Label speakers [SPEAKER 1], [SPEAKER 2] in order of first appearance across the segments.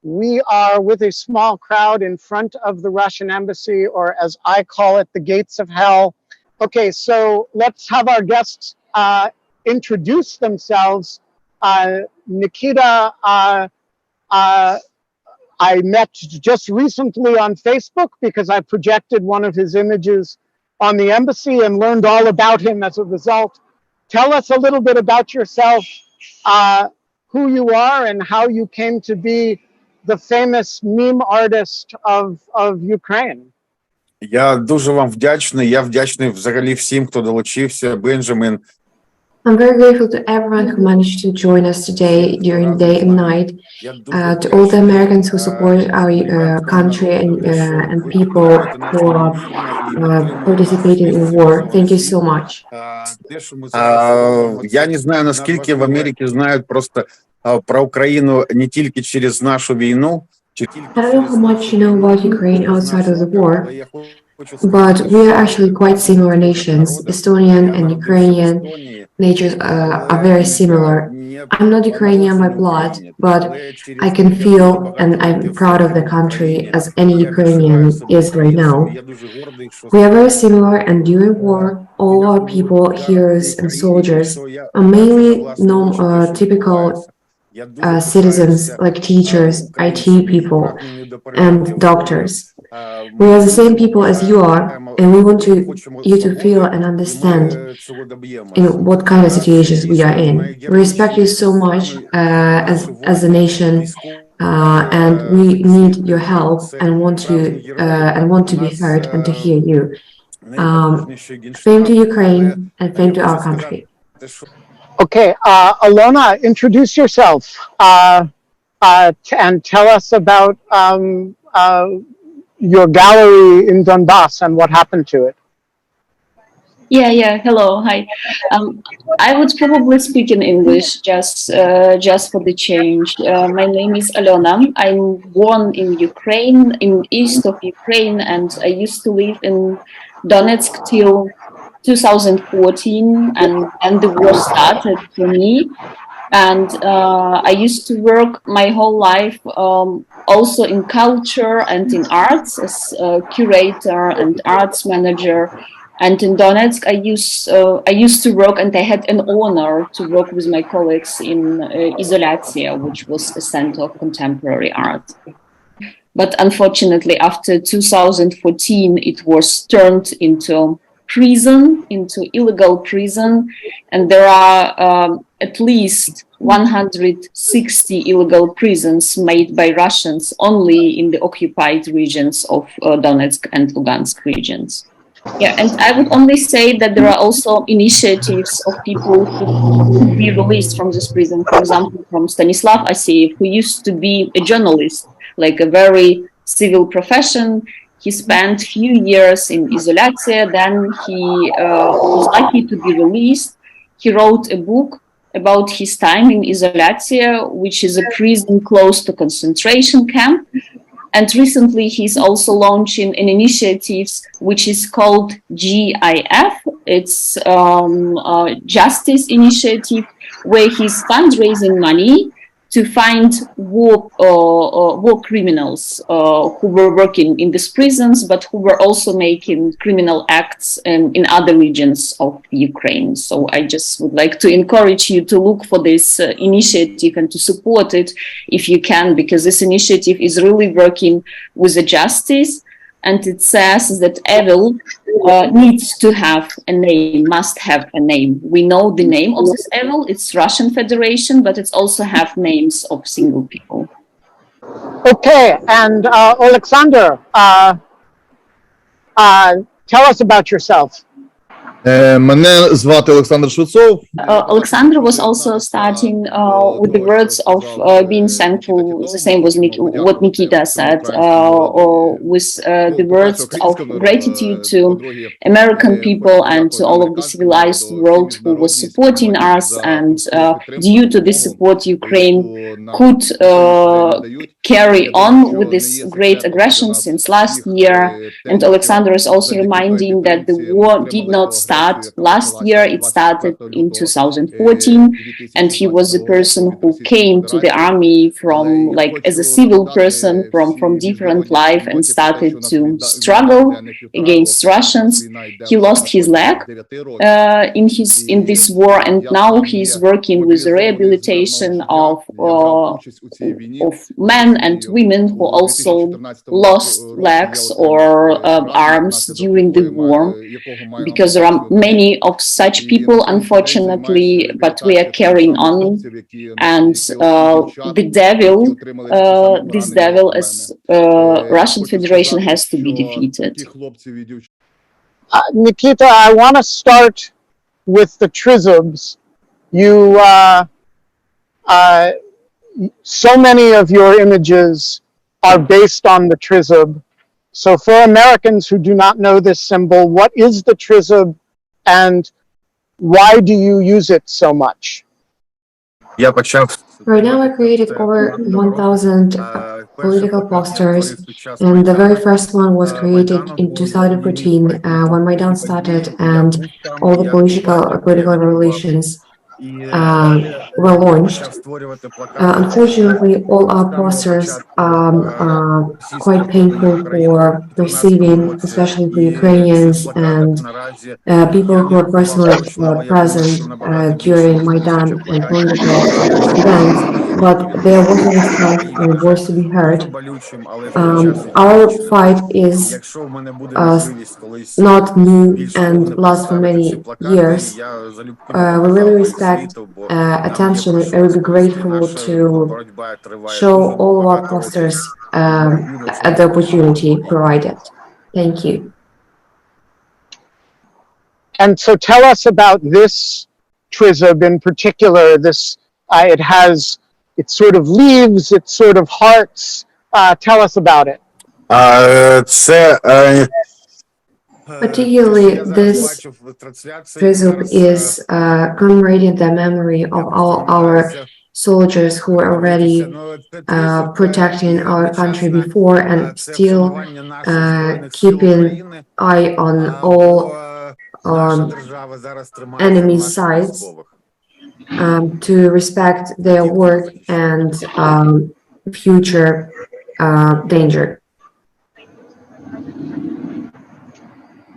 [SPEAKER 1] We are with a small crowd in front of the Russian embassy, or as I call it, the gates of hell. Okay, so let's have our guests introduce themselves. Nikita, I met just recently on Facebook because I projected one of his images on the embassy and learned all about him as a result. Tell us a little bit about yourself, who you are and how you came to be the famous meme artist of Ukraine.
[SPEAKER 2] Я дуже вам вдячний. Я вдячний взагалі всім, хто долучився. Бенджамін.
[SPEAKER 3] I'm very grateful to everyone who managed to join us today during day and night, to all the Americans who support our country and people who are participating in war. Thank you so much.
[SPEAKER 2] Я не знаю, наскільки в Америці знають просто про Україну не тільки через нашу війну.
[SPEAKER 3] I don't know how much you know about Ukraine outside of the war, but we are actually quite similar nations. Estonian and Ukrainian natures are very similar. I'm not Ukrainian by blood, but I can feel and I'm proud of the country as any Ukrainian is right now. We are very similar, and during war, all our people, heroes and soldiers, are mainly typical citizens like teachers, IT people, and doctors. We are the same people as you are, and we want you to feel and understand in what kind of situations we are in. We respect you so much as a nation, and we need your help and want to be heard and to hear you. Fame to Ukraine and fame to our country.
[SPEAKER 1] Okay, Alona, introduce yourself and tell us about your gallery in Donbass and what happened to it.
[SPEAKER 4] Yeah. Hello, hi. I would probably speak in English just for the change. My name is Alona. I'm born in Ukraine, in east of Ukraine, and I used to live in Donetsk till 2014, and the war started for me. And I used to work my whole life also in culture and in arts as a curator and arts manager. And in Donetsk, I used to work, and I had an honor to work with my colleagues in Izolyatsia, which was a center of contemporary art. But unfortunately, after 2014, it was turned into prison, into illegal prison, and there are at least 160 illegal prisons made by Russians only in the occupied regions of Donetsk and Lugansk regions. Yeah, and I would only say that there are also initiatives of people who could be released from this prison. For example, from Stanislav Aseyev, who used to be a journalist, like a very civil profession. He spent few years in Izolyatsia, then he was lucky to be released. He wrote a book about his time in Izolyatsia, which is a prison close to concentration camp. And recently he's also launching an initiative which is called GIF. It's a justice initiative where he's fundraising money to find war criminals who were working in these prisons, but who were also making criminal acts in other regions of Ukraine. So I just would like to encourage you to look for this initiative and to support it if you can, because this initiative is really working with the justice, and it says that evil needs to have a name, must have a name. We know the name of this evil, it's Russian Federation, but it's also have names of single people.
[SPEAKER 1] Okay, and Oleksandr, tell us about yourself.
[SPEAKER 5] Мене звати Олександр Швецов.
[SPEAKER 4] Alexander was also starting with the words of being thankful, the same was what Nikita said, or with the words of gratitude to American people and to all of the civilized world who was supporting us. And due to this support, Ukraine carry on with this great aggression since last year. And Alexander is also reminding that the war did not start last year, it started in 2014, and he was the person who came to the army from, like, as a civil person from different life and started to struggle against Russians. He lost his leg in this war, and now he's working with the rehabilitation of men and women who also lost legs or arms during the war, because there are many of such people, unfortunately, but we are carrying on. And the devil, this devil, as Russian Federation, has to be defeated.
[SPEAKER 1] Nikita, I want to start with the Trizubs. So many of your images are based on the Trizub. So for Americans who do not know this symbol, what is the Trizub and why do you use it so much?
[SPEAKER 3] Right now, I created over 1,000 political posters, and the very first one was created in 2014 when Maidan started and all the political revolutions were launched. Unfortunately, all our posters are quite painful for receiving, especially for Ukrainians and people who are personally present during Maidan and political events, but there was a response and a voice to be heard. Our fight is not new and lasts for many years. We really respect attention, and I would be grateful to show all of our posters at the opportunity provided. Thank you.
[SPEAKER 1] And so tell us about this Trizub in particular. This, it's sort of leaves, it's sort of hearts. Tell us about it.
[SPEAKER 3] Particularly, this Trizub is commemorating the memory of all our soldiers who were already protecting our country before and still keeping eye on all enemy's sides to respect their work and future danger.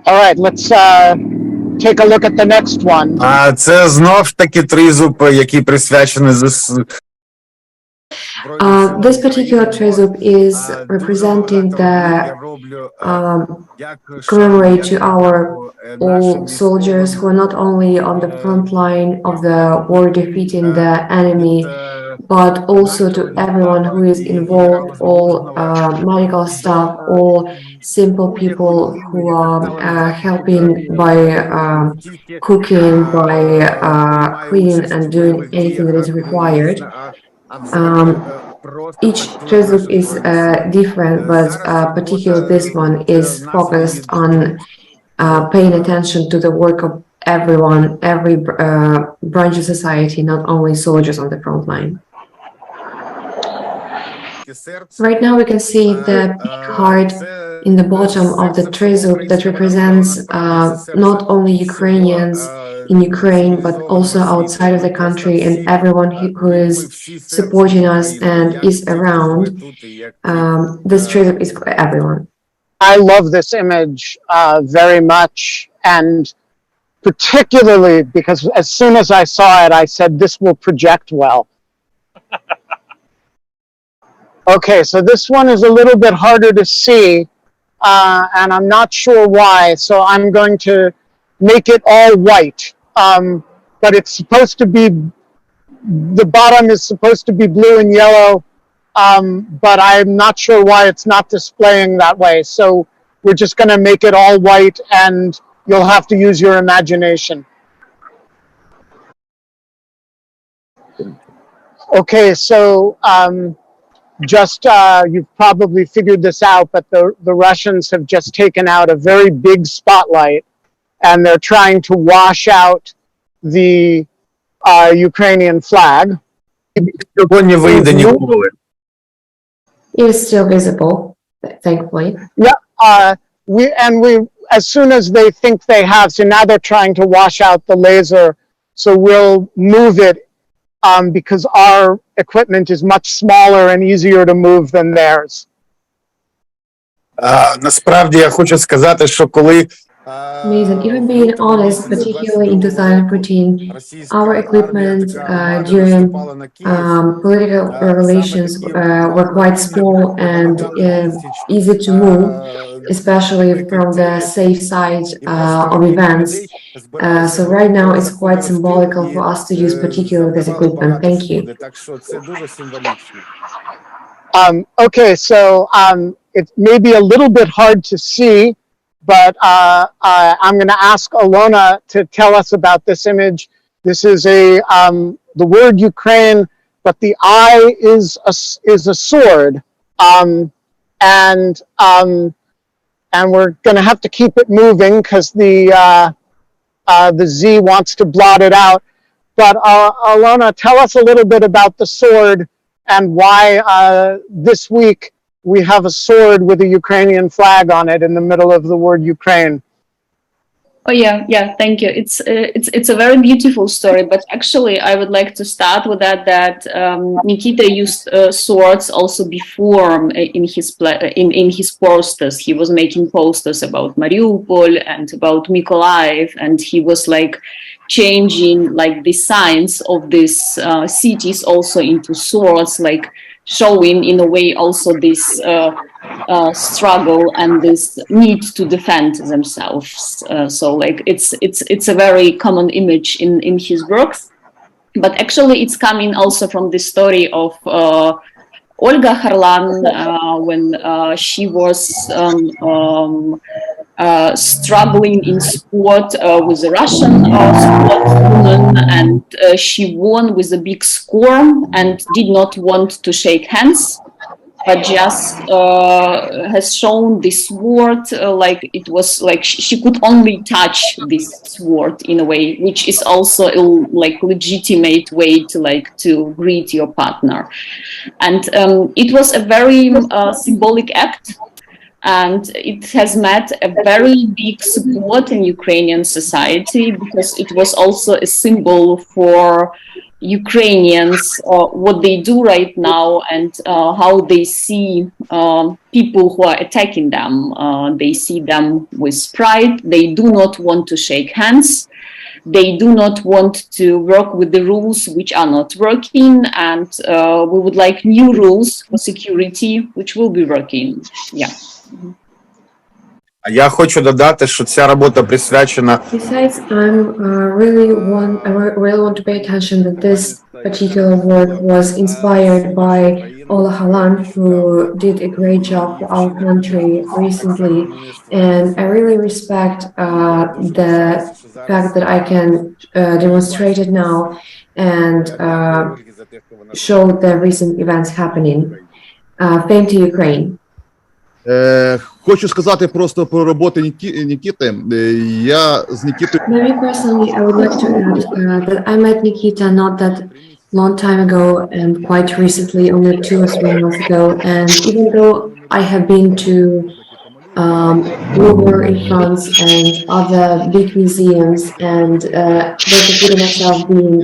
[SPEAKER 1] All right, let's take a look at the next one.
[SPEAKER 2] Це знов таки тризуб, який присвячений ЗСУ.
[SPEAKER 3] This particular Trizub is representing the commemorate to our all soldiers who are not only on the front line of the war defeating the enemy, but also to everyone who is involved, all medical staff, all simple people who are helping by cooking, by cleaning and doing anything that is required. Each Trizub is different, but particularly this one is focused on paying attention to the work of everyone, every branch of society, not only soldiers on the front line. Right now we can see the big heart in the bottom of the Trizub that represents not only Ukrainians in Ukraine, but also outside of the country and everyone who is supporting us and is around. This Trizub is for everyone.
[SPEAKER 1] I love this image very much, and particularly because as soon as I saw it, I said, this will project well. Okay, so this one is a little bit harder to see, and I'm not sure why, so I'm going to make it all white. But it's supposed to be, the bottom is supposed to be blue and yellow, but I'm not sure why it's not displaying that way. So we're just going to make it all white, and you'll have to use your imagination. Okay, so you've probably figured this out, but the Russians have just taken out a very big spotlight, and they're trying to wash out the Ukrainian flag.
[SPEAKER 3] It is still visible, thankfully.
[SPEAKER 1] We as soon as they think they have, so now they're trying to wash out the laser, so we'll move it because our equipment is much smaller and easier to move than theirs.
[SPEAKER 2] Насправді я хочу сказати, що коли
[SPEAKER 3] Amazing. Even being honest, particularly in 2014, our equipment during political relations were quite small and easy to move, especially from the safe side of events. So right now it's quite symbolical for us to use particularly this equipment. Thank you.
[SPEAKER 1] Okay, so it may be a little bit hard to see, but I'm going to ask Alona to tell us about this image. This is the word Ukraine, but the eye is a sword, and we're going to have to keep it moving because the Z wants to blot it out. But Alona, tell us a little bit about the sword and why this week we have a sword with a Ukrainian flag on it in the middle of the word Ukraine.
[SPEAKER 4] Oh yeah, thank you. It's a very beautiful story, but actually I would like to start with that Nikita used swords also before in his posters. He was making posters about Mariupol and about Mykolaiv, and he was like changing like the signs of these cities also into swords, like showing in a way also this struggle and this need to defend themselves. So like it's a very common image in his works, but actually it's coming also from the story of Olga Harlan when she was struggling in sport with a Russian sportswoman, and she won with a big score and did not want to shake hands, but just has shown this sword like it was like she could only touch this sword in a way, which is also a like legitimate way to like to greet your partner. And it was a very symbolic act, and it has met a very big support in Ukrainian society because it was also a symbol for Ukrainians, what they do right now and how they see people who are attacking them. They see them with pride. They do not want to shake hands. They do not want to work with the rules which are not working, and we would like new rules for security which will be working. Yeah.
[SPEAKER 2] Я хочу додати, що ця робота присвячена.
[SPEAKER 3] Besides, I really want to pay attention that this particular work was inspired by Ola Halan, who did a great job for our country recently, and I really respect the fact that I can demonstrate it now and show the recent events happening. Fame to Ukraine.
[SPEAKER 5] Хочу сказати просто про роботи Нікіти. Я з Нікітою...
[SPEAKER 3] Very personally, I would like to add that I met Nikita not that long time ago and quite recently, only 2 or 3 months ago. And even though I have been to Louvre in France and other big museums, and don't consider myself being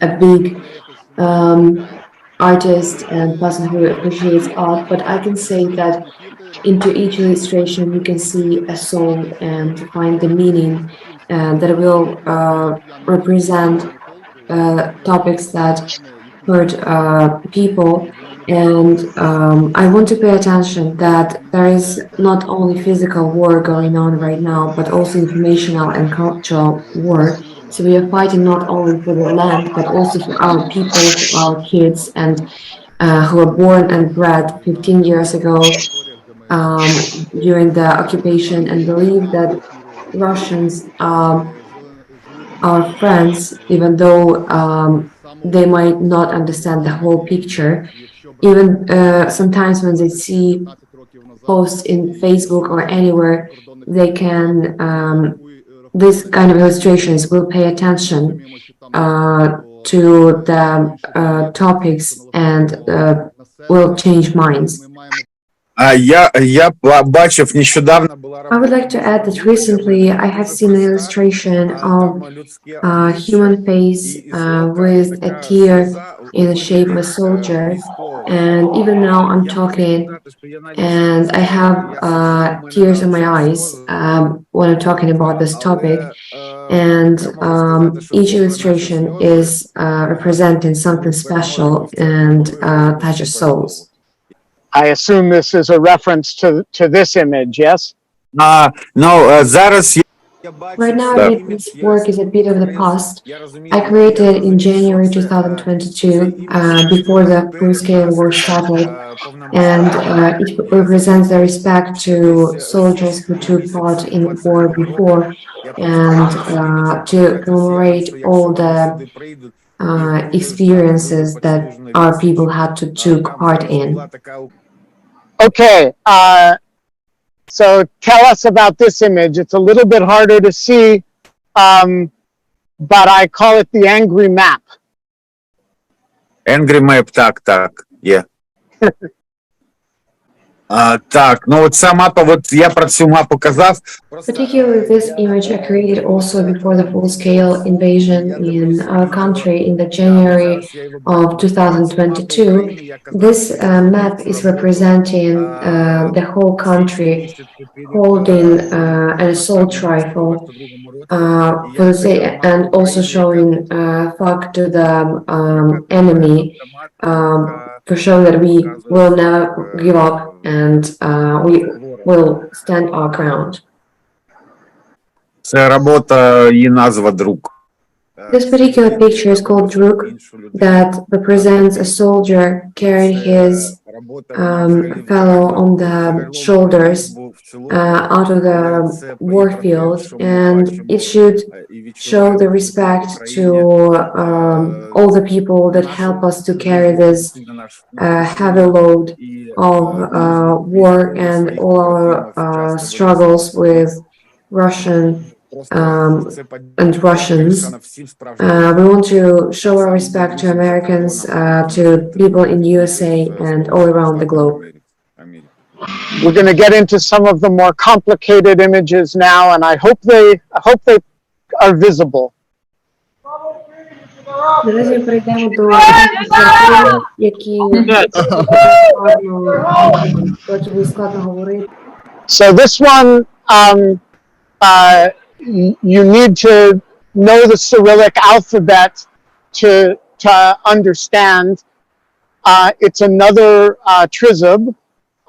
[SPEAKER 3] a big artist and person who appreciates art, but I can say that into each illustration you can see a soul and find the meaning that will represent topics that hurt people. And I want to pay attention that there is not only physical war going on right now, but also informational and cultural war. So we are fighting not only for the land, but also for our people, for our kids, and who were born and bred 15 years ago during the occupation, and believe that Russians are friends, even though they might not understand the whole picture. Even sometimes when they see posts in Facebook or anywhere, they can, this kind of illustrations will pay attention to the topics and will change minds.
[SPEAKER 2] Я бачив нещодавно була
[SPEAKER 3] I would like to add that recently I have seen an illustration of a human face with a tear in the shape of a soldier, and even now I'm talking and I have tears in my eyes when I'm talking about this topic, and each illustration is representing something special and touches souls.
[SPEAKER 1] I assume this is a reference to this image, yes?
[SPEAKER 2] Зараз
[SPEAKER 3] Right now, I think this work is a bit of the past. I created it in January 2022, before the full-scale war started, and it represents the respect to soldiers who took part in the war before, and to commemorate all the experiences that our people had to took part in.
[SPEAKER 1] Okay, so tell us about this image. It's a little bit harder to see, but I call it the angry map.
[SPEAKER 2] Angry Map, так, є. Так, ну от ця мапа, от я про цю мапу казав.
[SPEAKER 3] Particularly this image I created also before the full-scale invasion in our country in the January of 2022. This map is representing the whole country holding an assault rifle and also showing flag to the enemy, for showing that we will never give up and we will stand our ground.
[SPEAKER 2] Це робота, її назва «Друг».
[SPEAKER 3] This particular picture is called Druk, that represents a soldier carrying his fellow on the shoulders out of the war field, and it should show the respect to all the people that help us to carry this heavy load of war and all our struggles with Russian and Russians. We want to show our respect to Americans, to people in USA and all around the globe.
[SPEAKER 1] We're going to get into some of the more complicated images now, and I hope they are visible.
[SPEAKER 3] Наразі перейдемо до які складно говорити.
[SPEAKER 1] So this one, you need to know the Cyrillic alphabet to understand. It's another trizub.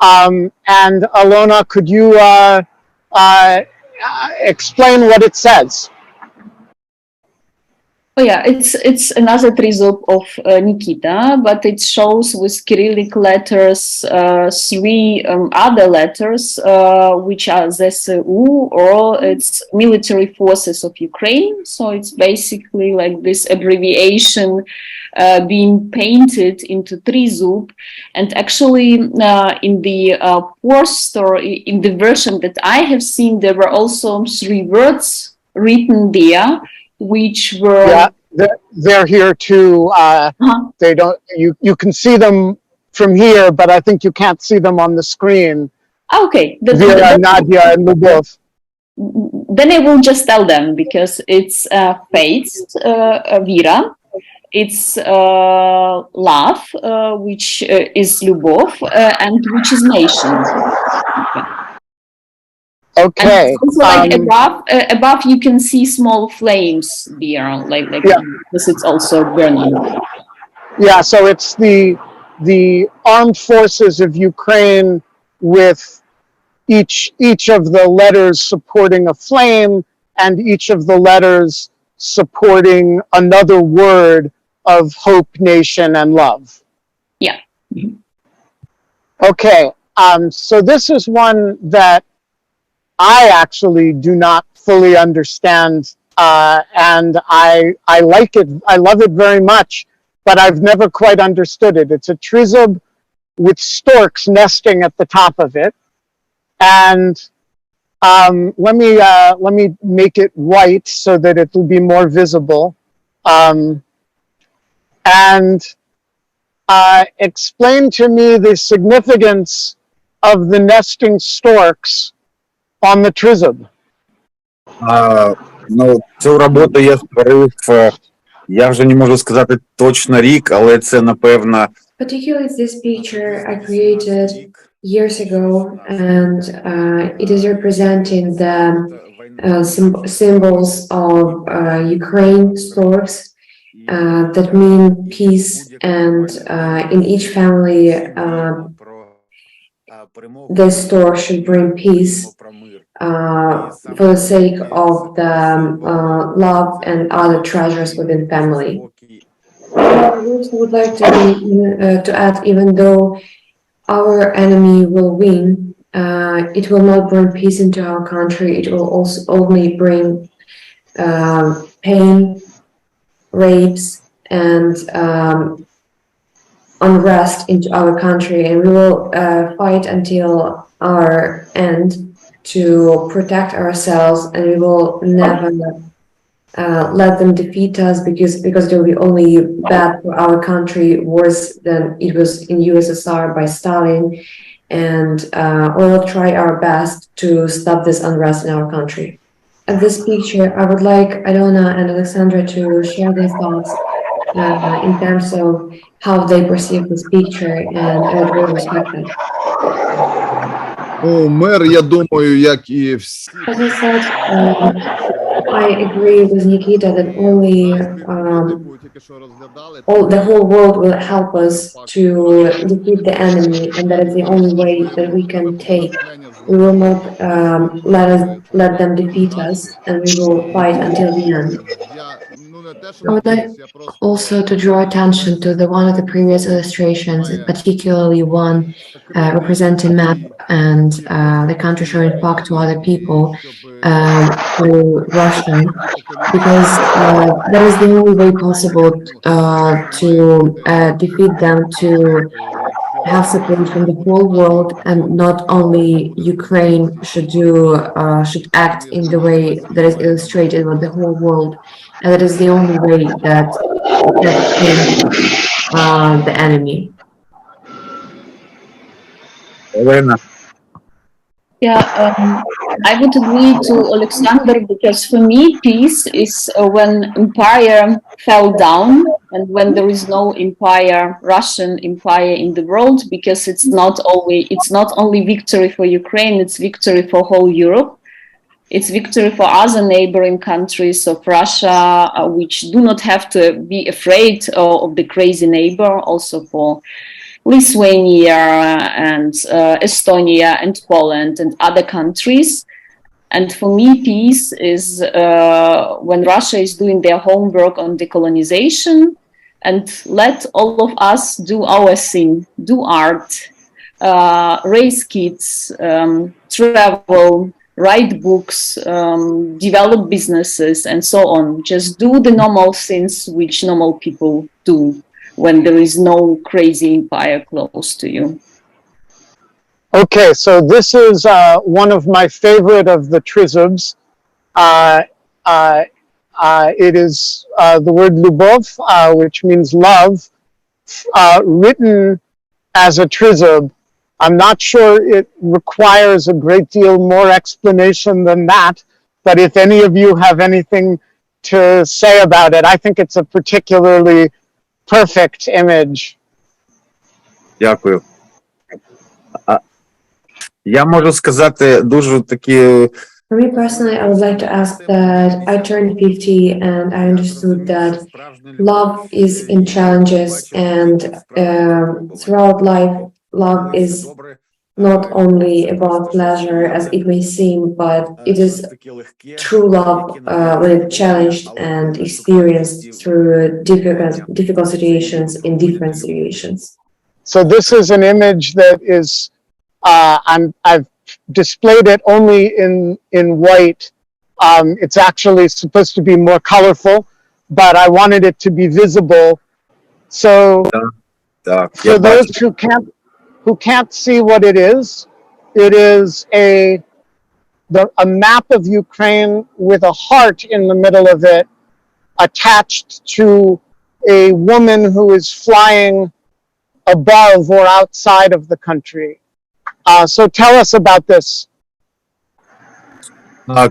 [SPEAKER 1] And Alona, could you explain what it says?
[SPEAKER 4] Oh yeah, it's another trizub of Nikita, but it shows with Cyrillic letters three other letters, which are ZSU, or it's Military Forces of Ukraine. So it's basically like this abbreviation being painted into trizub. And actually, in the poster, in the version that I have seen, there were also three words written there, which were
[SPEAKER 1] they're here too. They don't. You can see them from here, but I think you can't see them on the screen.
[SPEAKER 4] Okay.
[SPEAKER 1] Vera, Nadia, and Lubov.
[SPEAKER 4] Then I will just tell them, because it's faith, Vera. It's love, which is Lubov, and which is nation.
[SPEAKER 1] Okay.
[SPEAKER 4] And also, like above, you can see small flames there, like because it's also burning.
[SPEAKER 1] Yeah. So it's the armed forces of Ukraine with each of the letters supporting a flame, and each of the letters supporting another word of hope, nation, and love.
[SPEAKER 4] Yeah.
[SPEAKER 1] Okay. So this is one that I actually do not fully understand, and I like it. I love it very much, but I've never quite understood it. It's a trizub with storks nesting at the top of it, and let me make it white so that it will be more visible. And explain to me the significance of the nesting storks on the Trizub.
[SPEAKER 2] Ну, цю роботу я створив, я вже не можу сказати точно рік, але це, напевно,
[SPEAKER 3] Particularly this picture I created years ago, and it is representing the symbols of Ukraine storks that mean peace, and in each family the stork should bring peace for the sake of the love and other treasures within family. I also would like to add, even though our enemy will win, it will not bring peace into our country. It will also only bring pain, rapes, and unrest into our country, and we will fight until our end to protect ourselves, and we will never let them defeat us, because it will be only bad for our country, worse than it was in USSR by Stalin, and we will try our best to stop this unrest in our country. At this picture, I would like Alona and Alexandra to share their thoughts in terms of how they perceive this picture, and I would really respect that.
[SPEAKER 5] Ну, мир, я думаю, як і всі.
[SPEAKER 3] As I said, I agree with Nikita that only the whole world will help us to defeat the enemy, and that is the only way that we can take. We will not let them defeat us, and we will fight until the end. I would like also to draw attention to one of the previous illustrations, particularly one representing map and the country showing talk to other people through Russian, because that is the only way possible to defeat them, to have support from the whole world, and not only Ukraine should act in the way that is illustrated with the whole world, and that is the only way that the enemy.
[SPEAKER 2] Олена.
[SPEAKER 4] Yeah, I would agree to Oleksandr, because for me, peace is when empire fell down, and when there is no empire, Russian empire in the world, because it's not only victory for Ukraine, it's victory for whole Europe. It's victory for other neighboring countries of Russia, which do not have to be afraid of the crazy neighbor, also for Lithuania and Estonia and Poland and other countries. And for me, peace is when Russia is doing their homework on decolonization, and let all of us do our thing, do art, raise kids, travel, write books, develop businesses, and so on. Just do the normal things which normal people do when there is no crazy empire close to you.
[SPEAKER 1] Okay, so this is one of my favorite of the Trizubs. It is the word Lubov, which means love, written as a Trizub. I'm not sure it requires a great deal more explanation than that, but if any of you have anything to say about it, I think it's a particularly perfect image.
[SPEAKER 2] Дякую. Я можу сказати дуже такі.
[SPEAKER 3] For me personally, I would like to ask that I turned 50 and I understood that love is in challenges, and throughout life, love is not only about pleasure as it may seem, but it is true love when it's challenged and experienced through difficult situations in different situations.
[SPEAKER 1] So this is an image that is, I've displayed it only in white. It's actually supposed to be more colorful, but I wanted it to be visible. So for those who can't see what it is a map of Ukraine with a heart in the middle of it, attached to a woman who is flying above or outside of the country. So tell us about this.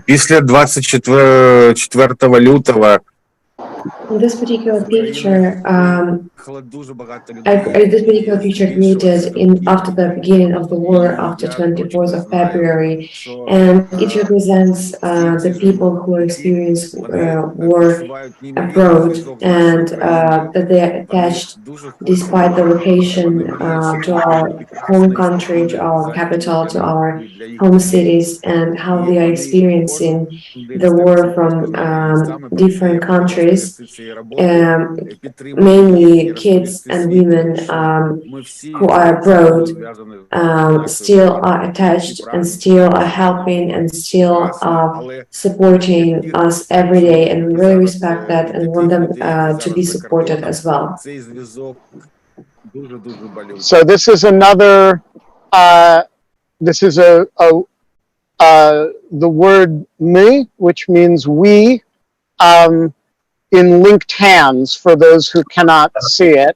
[SPEAKER 2] Після 24 лютого
[SPEAKER 3] In this particular picture,
[SPEAKER 2] дуже багато людей.
[SPEAKER 3] this particular picture created after the beginning of the war, after 24th of February, and it represents the people who experienced war abroad, and that they are attached, despite the location, to our home country, to our capital, to our home cities, and how they are experiencing the war from different countries. Mainly kids and women who are abroad still are attached and still are helping and still are supporting us every day, and we really respect that and want them to be supported as well.
[SPEAKER 1] So this is another, this is the word me, which means we, in linked hands for those who cannot see it.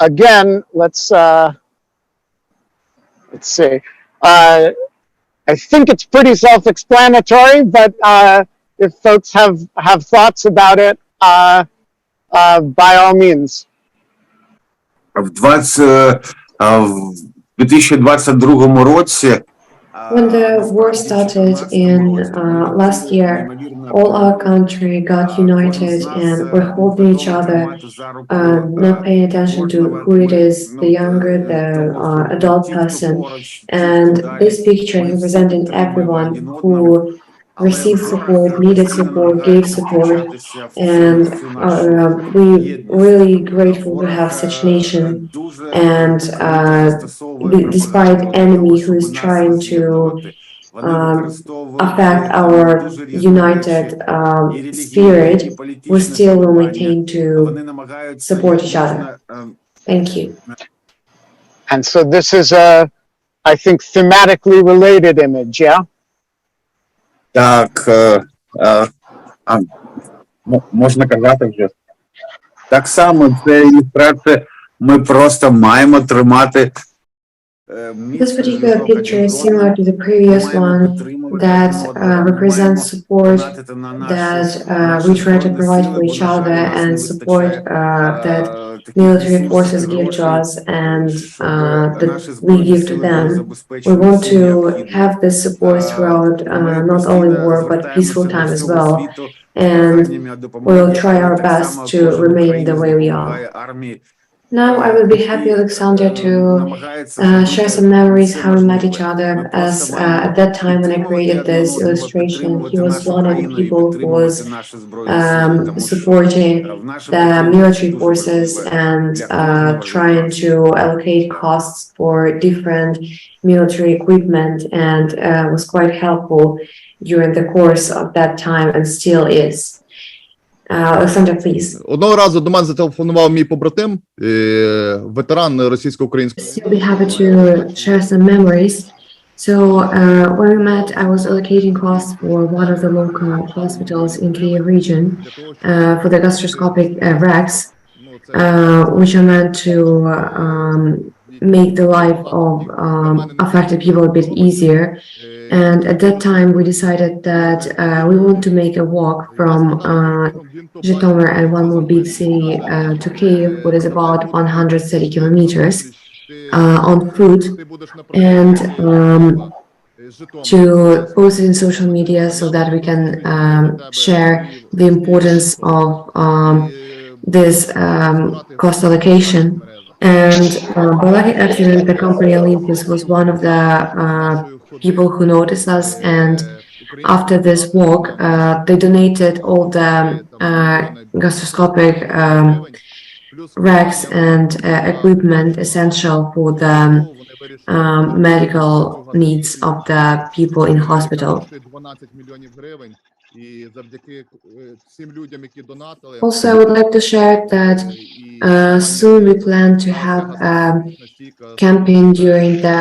[SPEAKER 1] Again, let's see. I think it's pretty self-explanatory, but if folks have thoughts about it, by all means.
[SPEAKER 2] В 2022 році
[SPEAKER 3] When the war started in last year, all our country got united and we're holding each other, not paying attention to who it is, the younger, the adult person. And this picture representing everyone who received support, needed support, gave support, and we really grateful to have such nation. And despite enemy who is trying to affect our united spirit, we still will maintain to support each other. Thank you.
[SPEAKER 1] And so this is I think, thematically related image, yeah?
[SPEAKER 2] Так, можна казати вже. Так само, це ілюстрація, ми просто маємо тримати.
[SPEAKER 3] This particular picture is similar to the previous one that represents support that we try to provide for each other and support that military forces give to us and that we give to them. We want to have this support throughout not only war but peaceful time as well, and we'll try our best to remain the way we are. Now I will be happy, Alexander, to share some memories how we met each other, as at that time when I created this illustration, he was one of the people who was supporting the military forces and trying to allocate costs for different military equipment, and was quite helpful during the course of that time and still is. Олександр, please.
[SPEAKER 5] Одного разу до мене зателефонував мій побратим, ветеран російсько-українського.
[SPEAKER 3] Still be happy to share some memories. So when we met, I was allocating costs for one of the local hospitals in Kyiv region for the gastroscopic racks, which are meant to make the life of affected people a bit easier. And at that time, we decided that we want to make a walk from Zhytomyr and one more big city to Kyiv, what is about 130 kilometers on foot, and to post it in social media so that we can share the importance of this cost allocation. And by lucky accident, the company Olympus was one of the people who noticed us, and after this walk, they donated all the gastroscopic racks and equipment essential for the medical needs of the people in hospital. Also, I would like to share that soon we plan to have a campaign during the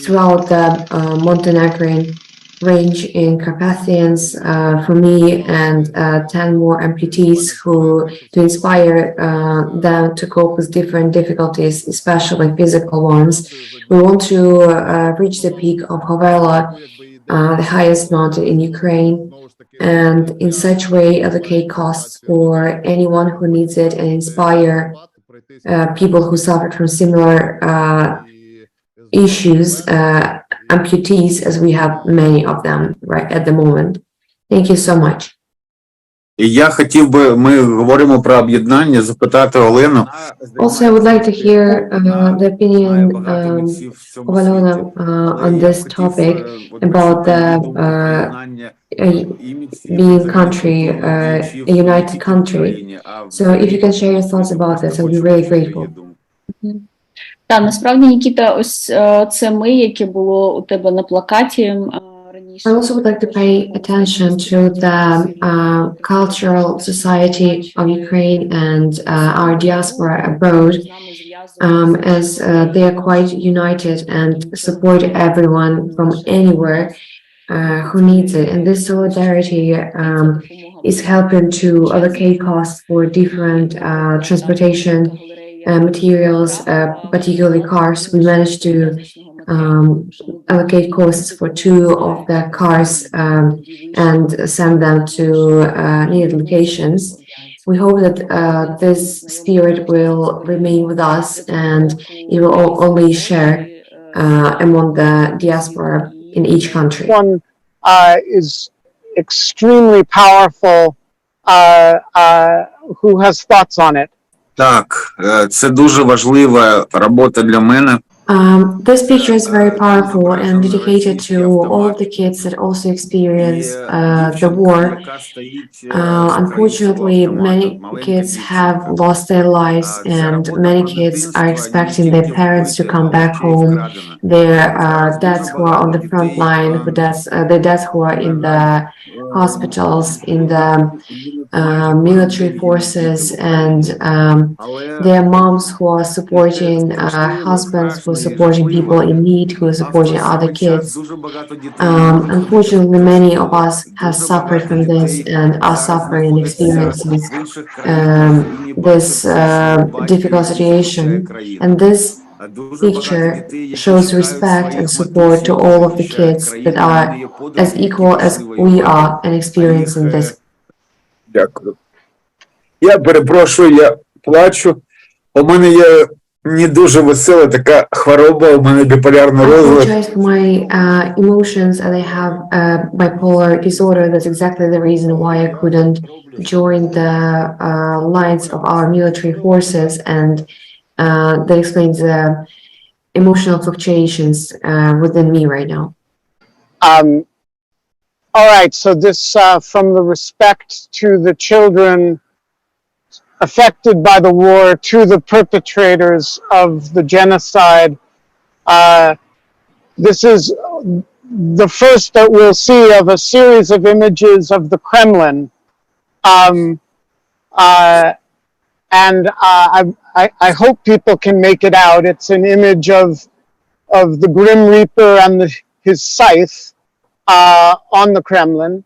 [SPEAKER 3] throughout the Montenegrin range in Carpathians for me and 10 more amputees to inspire them to cope with different difficulties, especially physical ones. We want to reach the peak of Hovela, the highest mountain in Ukraine, and in such way allocate costs for anyone who needs it and inspire people who suffer from similar issues, amputees, as we have many of them right at the moment. Thank you so much.
[SPEAKER 2] І я хотів би, ми говоримо про об'єднання, запитати Олену.
[SPEAKER 3] Also, I would like to hear the opinion of Alona on this topic about the being country, a united country. So if you can share your thoughts about this, I would be really grateful.
[SPEAKER 4] Так, насправді, Нікіта, ось це ми, яке було у тебе на плакаті раніше.
[SPEAKER 3] I also would like to pay attention to the cultural society of Ukraine and our diaspora abroad, as they are quite united and support everyone from anywhere who needs it. And this solidarity is helping to allocate costs for different transportation materials, particularly cars. We managed to allocate costs for 2 of the cars and send them to needed locations. We hope that this spirit will remain with us and it will only share among the diaspora in each country.
[SPEAKER 1] One is extremely powerful. Who has thoughts on it?
[SPEAKER 2] Так, це дуже важлива робота для мене.
[SPEAKER 3] This picture is very powerful and dedicated to all of the kids that also experience the war. Unfortunately, many kids have lost their lives and many kids are expecting their parents to come back home, their dads who are on the front line, their dads who are in the hospitals, in the military forces, and their moms who are supporting husbands, who are supporting people in need, who are supporting other kids. Unfortunately, many of us have suffered from this and are suffering and experiencing this difficult situation. And this picture shows respect and support to all of the kids that are as equal as we are and experiencing this.
[SPEAKER 2] Дякую. Я перепрошую, я плачу. У мене є не дуже весела така хвороба, у мене біполярний
[SPEAKER 3] I
[SPEAKER 2] розлад.
[SPEAKER 3] apologize for my emotions and I have bipolar disorder. That's exactly the reason why I couldn't join the lines of our military forces, and that explains the emotional fluctuations within me right now.
[SPEAKER 1] All right, so this from the respect to the children affected by the war to the perpetrators of the genocide. This is the first that we'll see of a series of images of the Kremlin. And I hope people can make it out. It's an image of the Grim Reaper and his scythe on the Kremlin.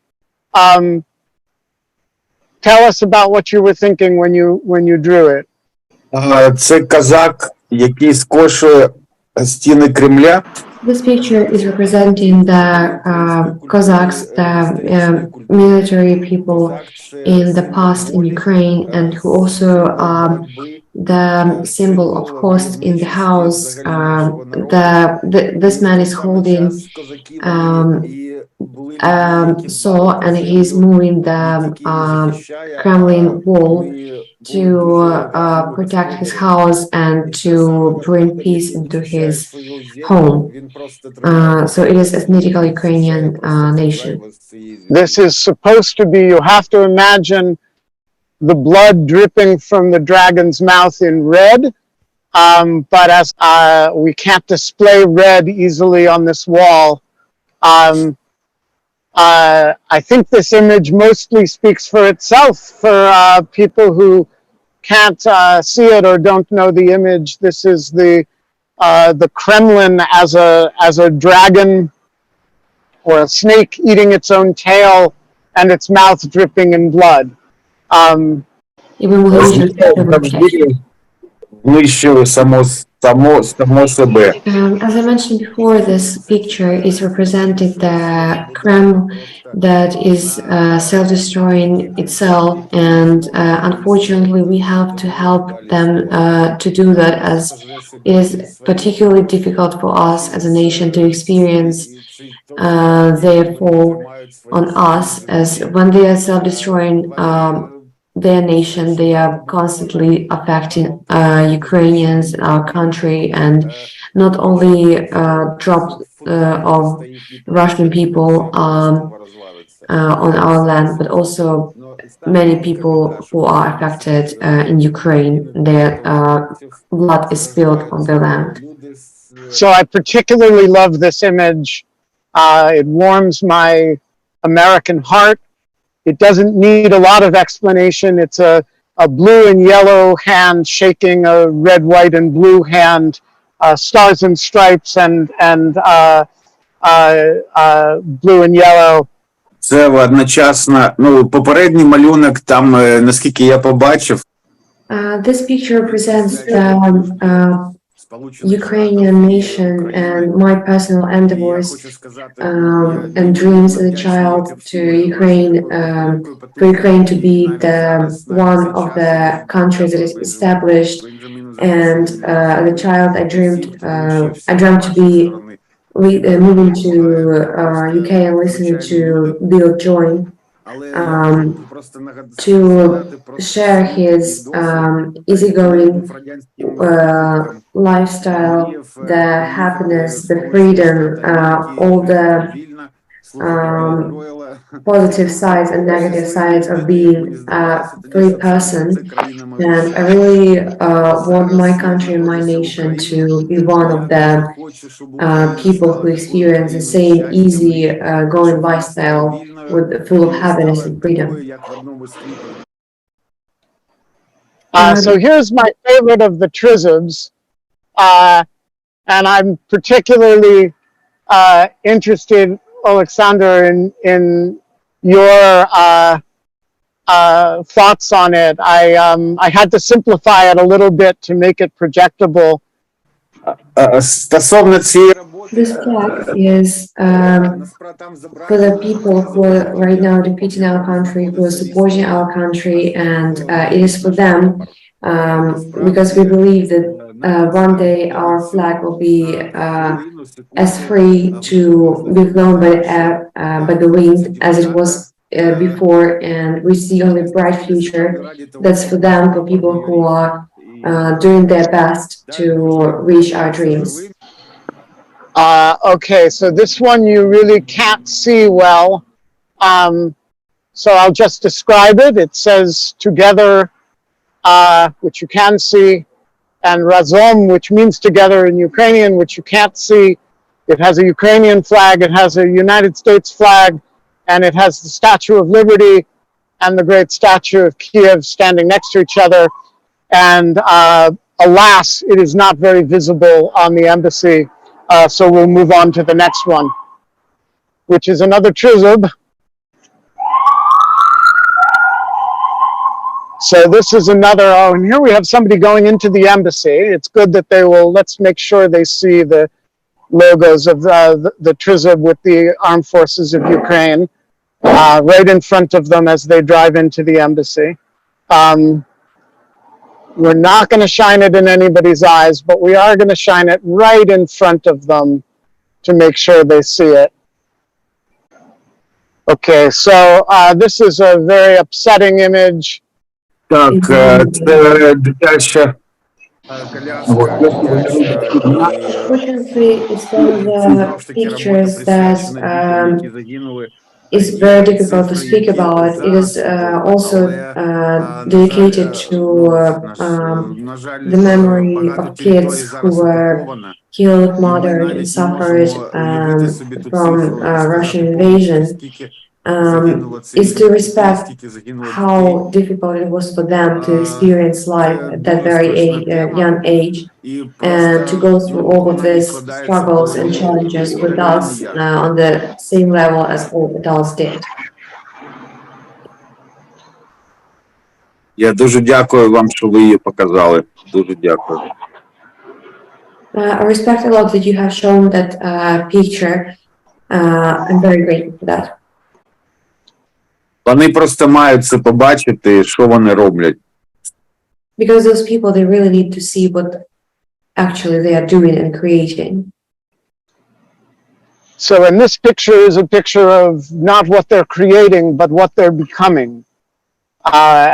[SPEAKER 1] Tell us about what you were thinking when you drew it.
[SPEAKER 2] Це козак, який скошує стіни Кремля.
[SPEAKER 3] This picture is representing the Cossacks, the military people in the past in Ukraine, and who also the symbol of host in the house. This man is holding saw, and he's moving the Kremlin wall to protect his house and to bring peace into his home. So it is ethnically Ukrainian nation.
[SPEAKER 1] This is supposed to be, you have to imagine the blood dripping from the dragon's mouth in red. But as we can't display red easily on this wall, I think this image mostly speaks for itself. For people who can't see it or don't know the image, this is the Kremlin as a dragon or a snake eating its own tail and its mouth dripping in blood.
[SPEAKER 3] І ви могли бачити це виключення.
[SPEAKER 2] Знищили само себе.
[SPEAKER 3] As I mentioned before, this picture is representing the Kremlin that is self-destroying itself, and unfortunately, we have to help them to do that, as it is particularly difficult for us as a nation to experience their fall on us, as when they are self-destroying their nation, they are constantly affecting Ukrainians, our country, and not only drops of Russian people on our land, but also many people who are affected in Ukraine. Their blood is spilled on their land.
[SPEAKER 1] So I particularly love this image. It warms my American heart. It doesn't need a lot of explanation. It's a blue and yellow hand shaking a red, white, and blue hand, stars and stripes and blue and yellow.
[SPEAKER 2] Це одночасно, попередній малюнок, там, наскільки я побачив,
[SPEAKER 3] This picture represents the Ukrainian nation and my personal endeavors and dreams as a child to Ukraine, for Ukraine to be the one of the countries that is established. And as a child, I dreamt to be moving to UK and listening to Bill Joy, to share his easygoing lifestyle, the happiness, the freedom, all the positive sides and negative sides of being a free person. And I really want my country and my nation to be one of the people who experience the same easy going lifestyle full of happiness and freedom.
[SPEAKER 1] So here's my favorite of the trizobs, and I'm particularly interested, Oleksandr, in your thoughts on it. I had to simplify it a little bit to make it projectable.
[SPEAKER 2] стосовно цієї роботи,
[SPEAKER 3] This flag is for the people who are right now defeating our country, who are supporting our country, and it is for them because we believe that one day our flag will be as free to be flown by the wind as it was before, and we see only bright future. That's for them, for people who are doing their best to reach our dreams.
[SPEAKER 1] Okay, so this one you really can't see well. So I'll just describe it. It says together, which you can see, and razom, which means together in Ukrainian, which you can't see. It has a Ukrainian flag, it has a United States flag, and it has the Statue of Liberty and the great statue of Kiev standing next to each other. And alas, it is not very visible on the embassy. So we'll move on to the next one, which is another trizob. So this is another, and here we have somebody going into the embassy. It's good that they will, let's make sure they see the logos of the trizob with the armed forces of Ukraine right in front of them as they drive into the embassy. We're not going to shine it in anybody's eyes, but we are going to shine it right in front of them to make sure they see it. Okay, so this is a very upsetting image.
[SPEAKER 2] так, це дитяча
[SPEAKER 3] Unfortunately, it's one of the pictures that is very difficult to speak about. It is also dedicated to the memory of kids who were killed, murdered, and suffered from Russian invasion. is to respect how difficult it was for them to experience life at that very young age, and to go through all of these struggles and challenges with us on the same level as all adults did.
[SPEAKER 2] Я дуже дякую вам, що ви її показали. Дуже дякую.
[SPEAKER 3] I respect a lot that you have shown that picture. I'm very grateful for that.
[SPEAKER 2] Вони просто мають це побачити, що вони роблять.
[SPEAKER 3] Because those people, they really need to see what actually they are doing and creating.
[SPEAKER 1] So, and this picture is a picture of not what they're creating, but what they're becoming,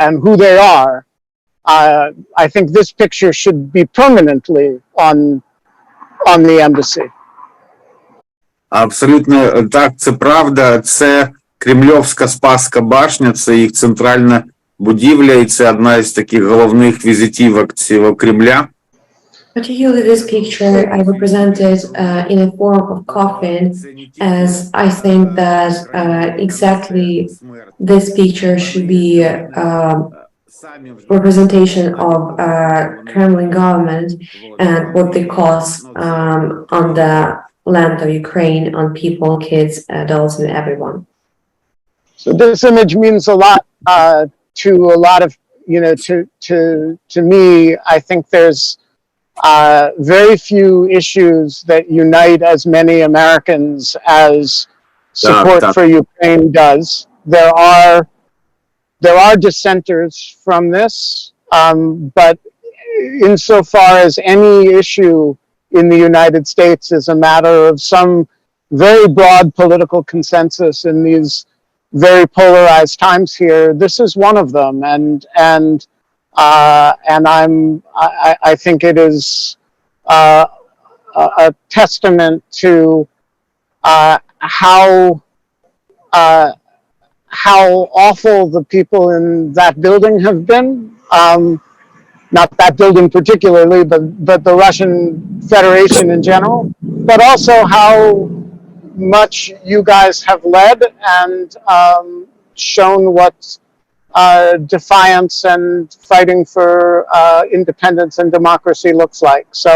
[SPEAKER 1] and who they are. I think this picture should be permanently on the embassy.
[SPEAKER 2] Абсолютно так, це правда. Це Кремльовська Спасська башня, це їх центральна будівля, і це одна із таких головних візитівок цього Кремля.
[SPEAKER 3] Particularly this picture, I represented in a form of coffin, as I think that exactly this picture should be representation of Kremlin government and what they cause on the land of Ukraine, on people, kids, adults, and everyone.
[SPEAKER 1] So this image means a lot to a lot of, to me. I think there's very few issues that unite as many Americans as support for Ukraine does. There are dissenters from this, but insofar as any issue in the United States is a matter of some very broad political consensus in these very polarized times here, this is one of them, and I think it is a testament to how awful the people in that building have been. Not that building particularly, but the Russian Federation in general, but also how much you guys have led and shown what defiance and fighting for independence and democracy looks like. So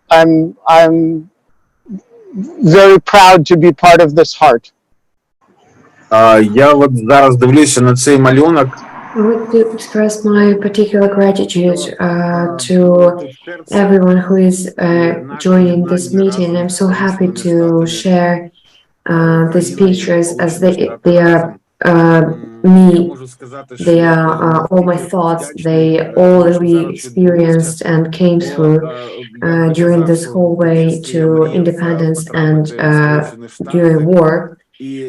[SPEAKER 1] I'm very proud to be part of this heart.
[SPEAKER 2] Я от зараз дивлюся на цей малюнок.
[SPEAKER 3] I would like to express my particular gratitude to everyone who is joining this meeting. I'm so happy to share these pictures, as they are me, they are all my thoughts, they all that we experienced and came through during this whole way to independence and during war.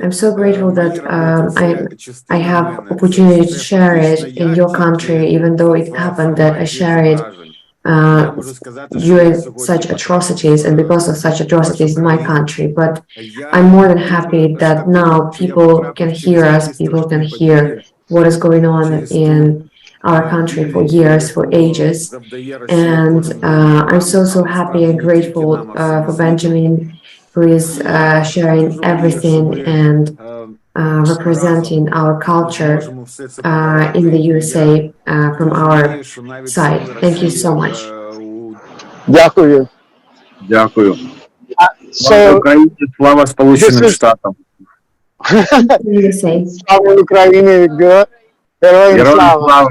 [SPEAKER 3] I'm so grateful that I have opportunity to share it in your country, even though it happened that I share it during such atrocities and because of such atrocities in my country. But I'm more than happy that now people can hear us, people can hear what is going on in our country for years, for ages. And I'm so happy and grateful for Benjamin, who is sharing everything and representing our culture in the USA from our side. Thank you so much.
[SPEAKER 1] Дякую.
[SPEAKER 2] Дякую.
[SPEAKER 1] So,
[SPEAKER 2] Слава Україні, слава Сполученим Штатам.
[SPEAKER 3] USA.
[SPEAKER 1] Слава Україні, героям
[SPEAKER 2] Героям
[SPEAKER 1] слава.
[SPEAKER 2] слава.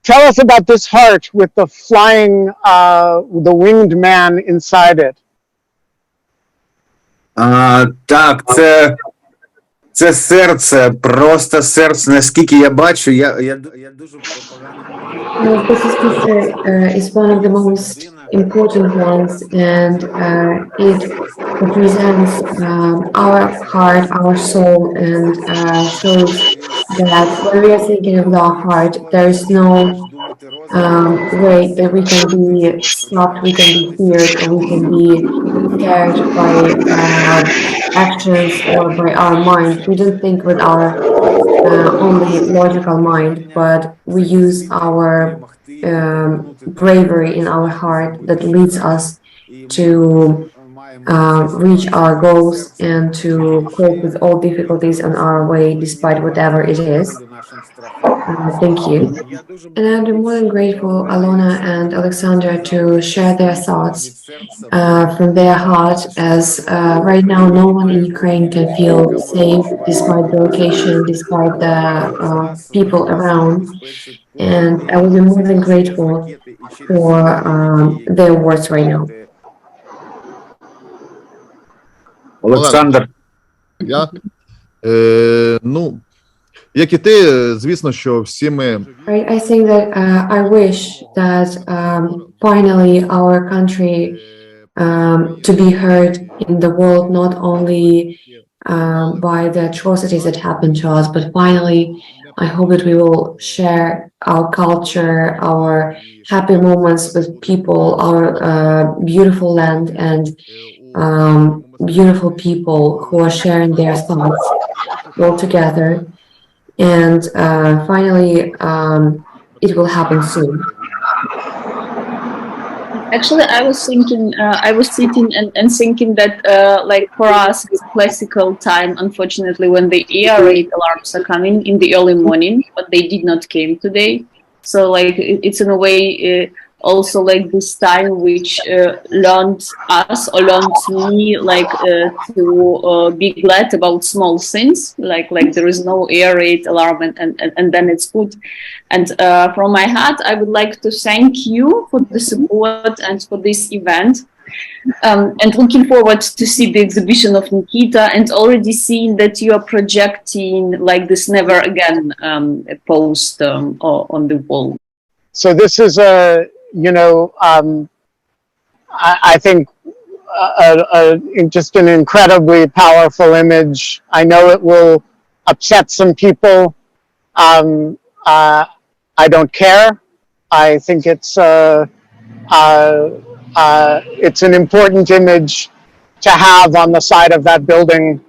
[SPEAKER 1] Tell us about this heart with the flying, the winged man inside it.
[SPEAKER 2] Так, це серце, просто серце, наскільки я бачу, я дуже погано.
[SPEAKER 3] This picture is one of the most important ones, and it represents our heart, our soul, and shows that when we are thinking of our heart, there is no way that we can be stopped, we can be feared, or we can be scared by actions or by our mind. We don't think with our only logical mind, but we use our bravery in our heart that leads us to reach our goals and to cope with all difficulties on our way, despite whatever it is. Thank you. And I'm more than grateful, Alona and Alexandra, to share their thoughts from their heart, as right now no one in Ukraine can feel safe despite the location, despite the people around. And I will be more than grateful for their words right now.
[SPEAKER 2] Олександр.
[SPEAKER 5] Я, ну, як і ти, звісно, що всі ми
[SPEAKER 3] I think that I wish that finally our country to be heard in the world, not only by the atrocities that happen to us, but finally I hope that we will share our culture, our happy moments with people, our beautiful land and beautiful people who are sharing their thoughts all together. And finally, it will happen soon.
[SPEAKER 4] Actually, I was thinking, I was sitting and thinking that, like for us, it's classical time, unfortunately, when the air raid alarms are coming in the early morning, but they did not came today. So, like, it's in a way also like this time which learned us or learned me, like, to be glad about small things, like there is no air raid alarm and then it's good. And from my heart, I would like to thank you for the support and for this event. And looking forward to see the exhibition of Nikita, and already seeing that you are projecting like this never again post on the wall.
[SPEAKER 1] So this is a, you know, I think just an incredibly powerful image. I know it will upset some people. I don't care. I think it's an important image to have on the side of that building,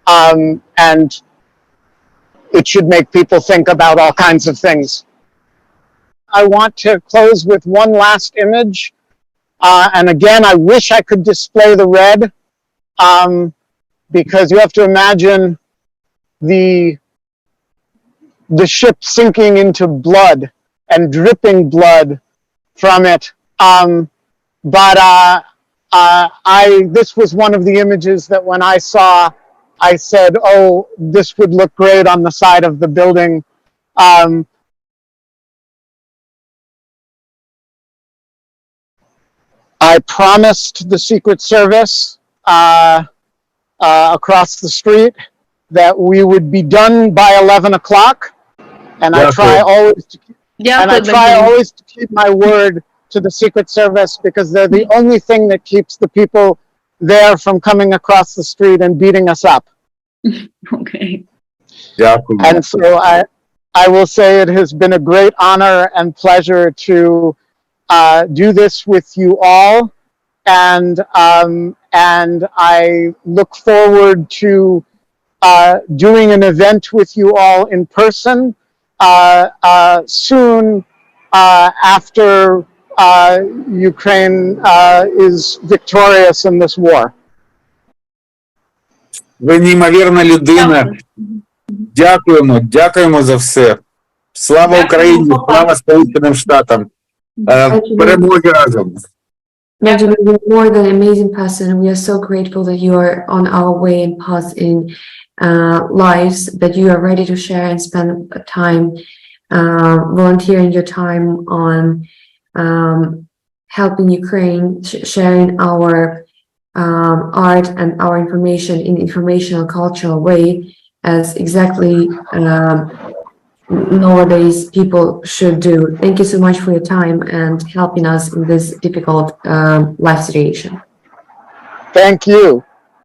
[SPEAKER 1] and it should make people think about all kinds of things. I want to close with one last image, and again, I wish I could display the red, because you have to imagine the ship sinking into blood and dripping blood from it. This was one of the images that when I saw, I said, oh, this would look great on the side of the building. I promised the Secret Service across the street that we would be done by 11 o'clock. And I try always to keep my word to the Secret Service, because they're the only thing that keeps the people there from coming across the street and beating us up.
[SPEAKER 4] Okay.
[SPEAKER 1] And so I will say it has been a great honor and pleasure to do this with you all, and I look forward to doing an event with you all in person soon, after Ukraine is victorious in this war.
[SPEAKER 2] Ви неймовірна людина. Дякуємо за все. Слава Україні, слава Сполученим Штатам. Перемоги разом.
[SPEAKER 3] Benjamin, you're more than an amazing person. We are so grateful that you are on our way and path in lives, that you are ready to share and spend time volunteering your time on helping Ukraine, sharing our art and our information in informational cultural way, as exactly nowadays people should do. Thank you so much for your time and helping us in this difficult life situation.
[SPEAKER 1] Thank you.